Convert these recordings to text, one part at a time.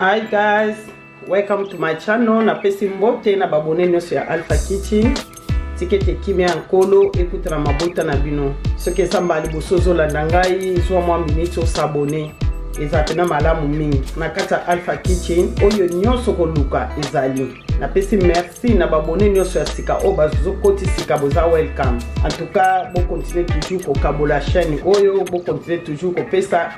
Hi guys, welcome to my channel. Na pesi mbote na babone nyonso ya Alpha Kitchen. Tikete kimia nkolo écoute na mabota na bino. Soki samba liboso zo landa ngai zo mwa minute o s'abonner. Ezapena malamu mingi. Na kata Alpha Kitchen oyo nyonso ko luka ezali. Na pesi merci na babone nyonso ya sika o bazo koti sika boza welcome. En tout cas, bon continuer toujours ko kabola chaîne oyo, bon continuer toujours ko pesa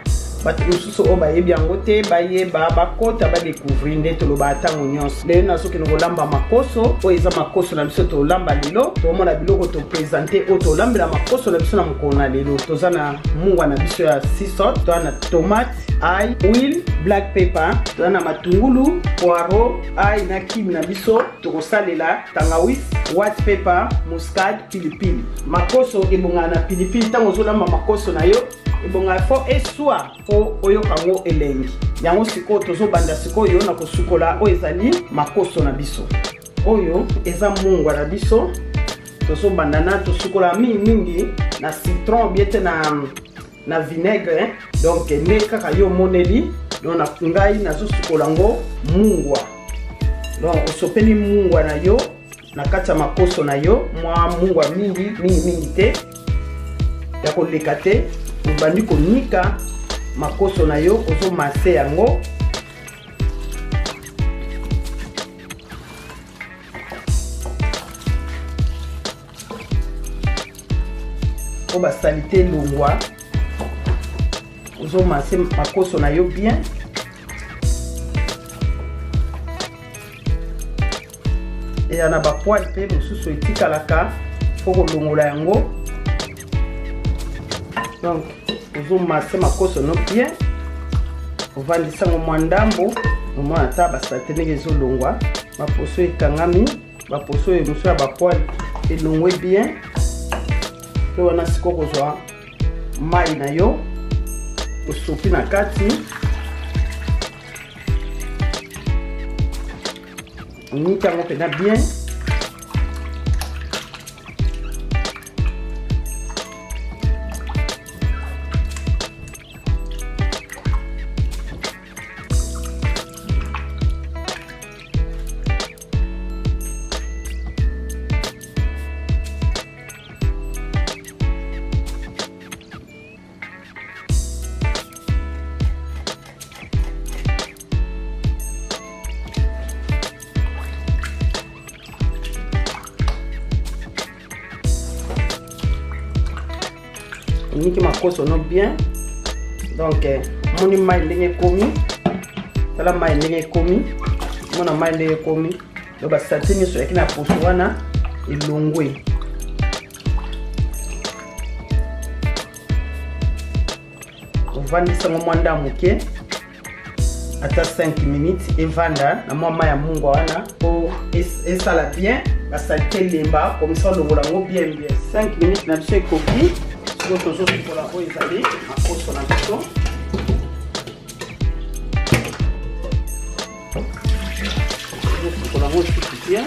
batu mususu o bayebi yango te bayeba bakota ba découvrir nde toloba atango nyonso lelo nasoki ngolamba makoso o eza makoso na biso to lamba lelo to mona biloko to présenter o to lambela makoso na biso na mukona lelo toza na mungwa na biso ya 6 sortes to na tomate ail huile black pepper to na matungulu poireau ail na kimi na biso to kosalela tangawizi white pepper muscade pilipili makoso ebonga na pilipili tango zolamba makoso na yo ebonga fo eswa fo oyo kango elengi yango siko tozo banda siko yo na kosukola o ezali makoso na biso oyo eza mungwa na biso tozo banda na tosukola mingi na citron biete na vinaigre donc ne kaka yo moneli donc na ngai nazo sukola ngo mungwa donc osopeli mungwa na yo na kati ya makoso na yo mwa mungwa mingi te ya koleka te ubandi konika makoso na yo ozo mase yango o ba salite longwa ozo mase makoso na yo bien et yana ba poil pe mosusu etikalaka foko longola yango. Donc, vous massez ma cosse no bien. Vous vendez ça au mandambo. Au moins, à table, ça tenait les eaux longues. Ma poso est kangami. Ma poso est monsieur à poil et longue bien. Que on a ce qu'on reçoit. Maï na yo. Au soupi na kati. On y a bien. Niki makoso no bien donc moni mai ndenge komi tala mai ndenge komi mona mai ndenge komi do ba satini so yakina poso wana ilongwe ovandisa mwanda muke ata 5 minutes evanda na mwa ya mungwa wana po esala bien ba satini lemba comme ça longola ngo bien 5 minutes na biso ekoki. D'autres choses pour la rose aller à cause de la maison. Pour la rose tout bien.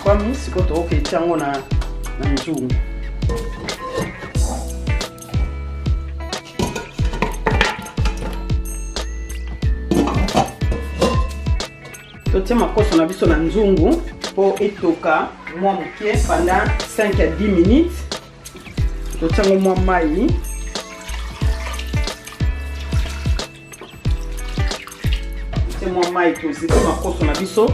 Kwa misi koto oke chango na nzungu totie makoso na biso na nzungu po etoka mwa muke pendant 5 à 10 minutes totiango mwa mai totie mwa mai toziki makoso na biso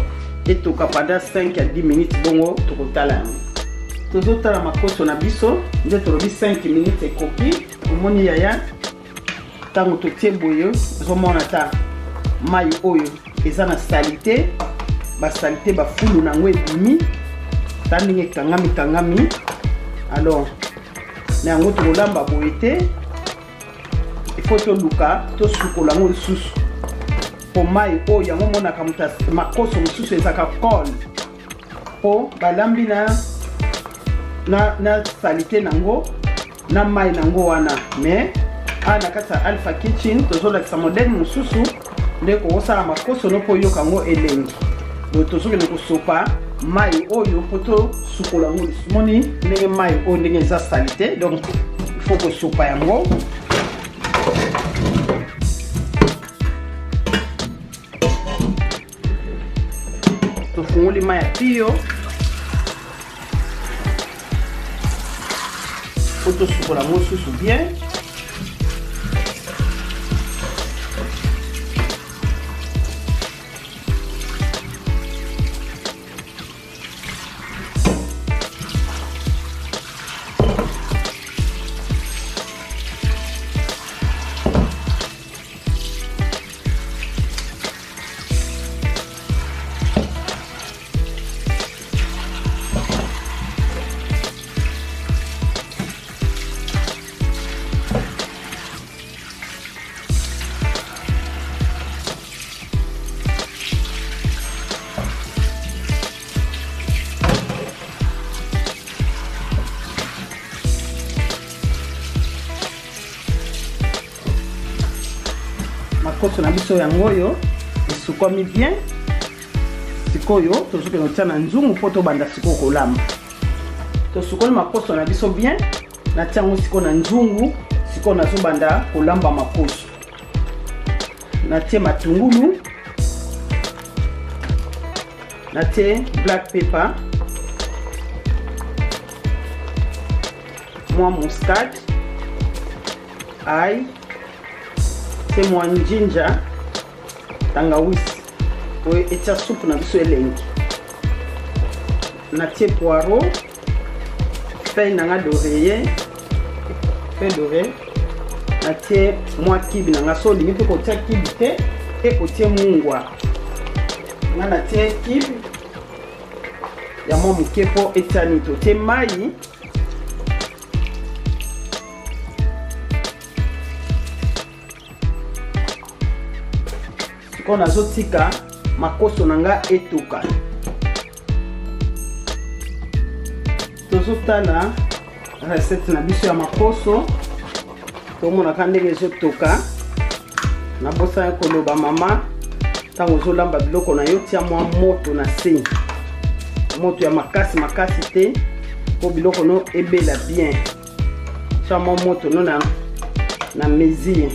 etoka pendant 5 à 10 minutes bongo tokotala tozotala makoso na biso nde tolobi 5 minutes ekoki omoni yaya tango totie boye ozomona ta mai oyo eza na salite basalite bafulu nango ebimi ta ndenge kangami alors na yango tokolamba boye te ifo toluka tosukola yango lisusu po mai o yango monaka muta makoso mususu ezaka kol po balambi na salite nango na mai nango wana. Mais ana kata Alpha Kitchen tozolakisa modèle mosusu nde kosala makoso no po yoka ngo elengi. Do tozokende kosopa mai oyo poto sukola ngo moni ndenge mai oyo ndenge za salite. Donc il faut kosopa yango. Tofungoli mai ya pio. Poto sukola ngo susu bien. Makoso na biso yango yo esukomi bien. Sikoyo tozoke notia na nzungu po tobanda siko kolamba. Tosukoli makoso na biso bien. Na tiango siko na nzungu. Siko nazobanda kolamba makoso. Natie matungulu. Natie black pepper. Mwa mustard. Ail. C'est moi ginger, tangawizi, pour etia soupe na biso elengi. Natie poireau, feuille nanga d'oreiller, feuille d'oreille. Natie moi kibi nanga so lingi pe kotia kibi te, e kotie mungwa. Na natie kibi ya mo mukepo etia nito te mai. On a zotika makoso nanga etuka. Tozotala recette na biso ya makoso. Tomona kandenge zotoka. Na bosa ya koloba mama tango zolamba biloko na yo tia mwa moto na se. Moto ya makasi te po biloko no ebela bien. Tia mwa moto no na mesure.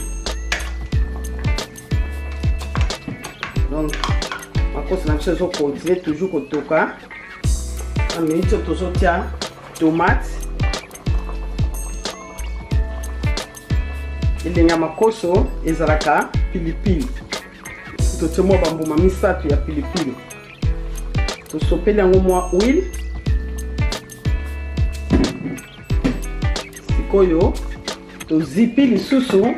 Donc, makoso na biso continue toujours kotoka. En minute tozotia tomate. Ilenga makoso ezalaka pilipili. Totsemo bambuma misatu ya pilipili. Tosopeli yango mwa huile. Sikoyo tozipi lisusu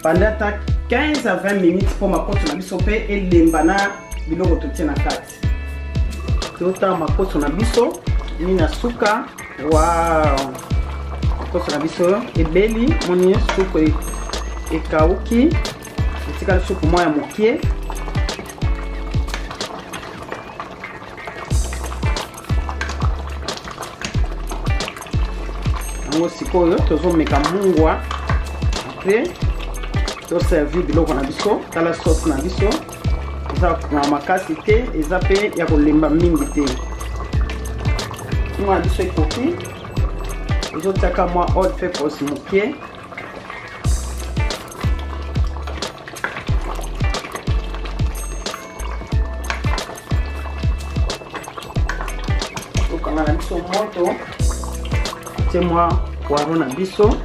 pendant 15 à 20 minutes pour makoso na biso pe elembana biloko totie na kati. Tota makoso na biso ni na suka. Wow! Makoso na biso ebeli moni suko ekauki. Etika suko moya mokie. Ngo sikoyo tozomeka mungwa. Après servi biloko na biso tala sauce na biso eza na makasi te eza pe ya kolemba mingi te. Mwa biso ekoki ezotaka mwa oil peppers mokie. Tokanga na biso moto tie mwa poireau na biso.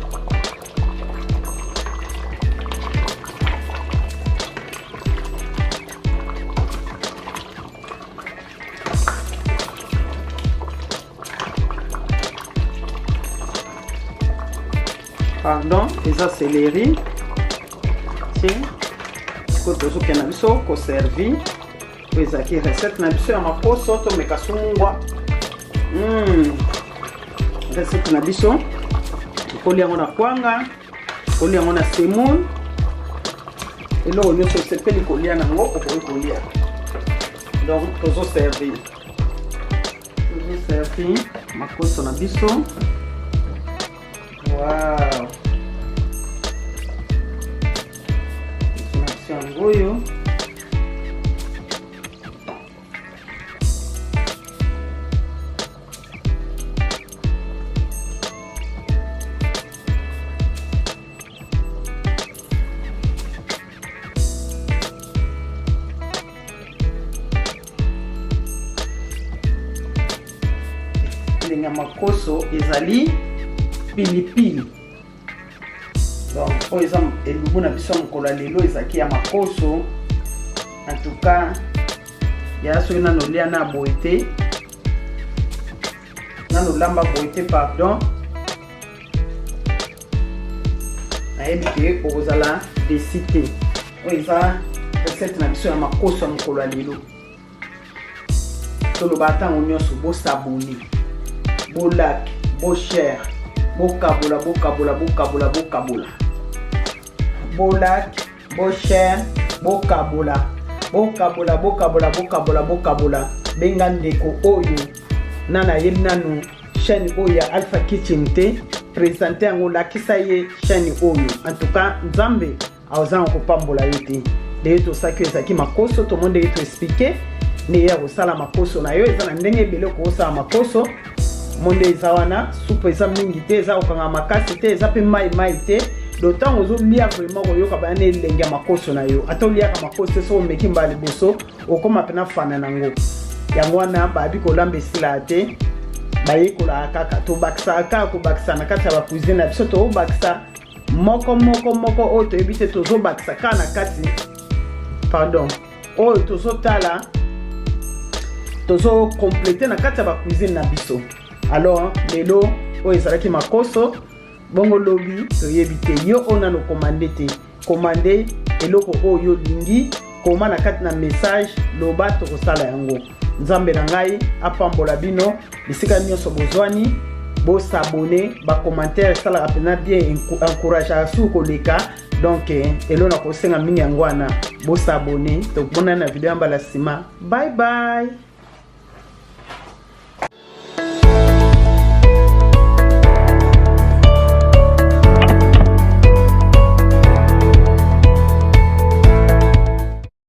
Pardon, eza céleri. Tiens, kotozo kena biso ko servi. Peza ki recette na biso ya makoso to mekasu mungwa. Recette na biso. Koli yango na kwanga, koli yango na semoule. Elo nyonso sepeli kolia nango okoki kolia. Donc tozo servi. Tozo servi makoso na biso. Wow. Ngoyo. Lenga makoso ezali pilipili. Donc par exemple elubu na biso mokolo lelo ezaki ya makoso. En tout cas ya so na nolia na boite na no lamba boite pardon na ebike ozala décider oza recette na biso ya makoso ya mokolo lelo to lo batango nyonso bo sabuni bo lac bo cher bo kabola bo kabola bo kabola bo kabola bo lac bo cher bo kabola bo kabola bo kabola bo kabola bo kabola benga ndeko oyo nana yebi nanu chaîne oyo ya Alpha Kitchen te présenter yango lakisa ye chaîne oyo. En tout cas nzambe awuzanga kopambola yo te de to saki ezaki makoso to monde yeto expliquer ne ya osala makoso na yo eza na ndenge ebele ko osala makoso monde eza wana soupe eza mingi te eza okanga makasi te eza pe mai te d'autant ozo lia vraiment koyoka bana elenge ya makoso na yo ata oliaka makoso so omeki mbali boso okoma pena fana nango yango wana babi kolamba esila te bayekola kaka to bakisa kaka kobakisa na kati ya ba cuisine na biso to bakisa moko oyo toyebi te tozo bakisa kaka na kati pardon oyo tozo tala tozo compléter na kati ya ba cuisine na biso. Alors lelo oyo ezalaki makoso bongo lobi toyebi te yo ona no commande te commande eloko oyo lingi koma na kati na message loba to kosala yango. Nzambe na ngai apambola bino bisika nyonso bozwani bo s'abonner ba commentaire sala rapena bien encourage asu koleka donc elo na kosenga mingi yango wana bo s'abonner to bona na video mbala sima. Bye bye.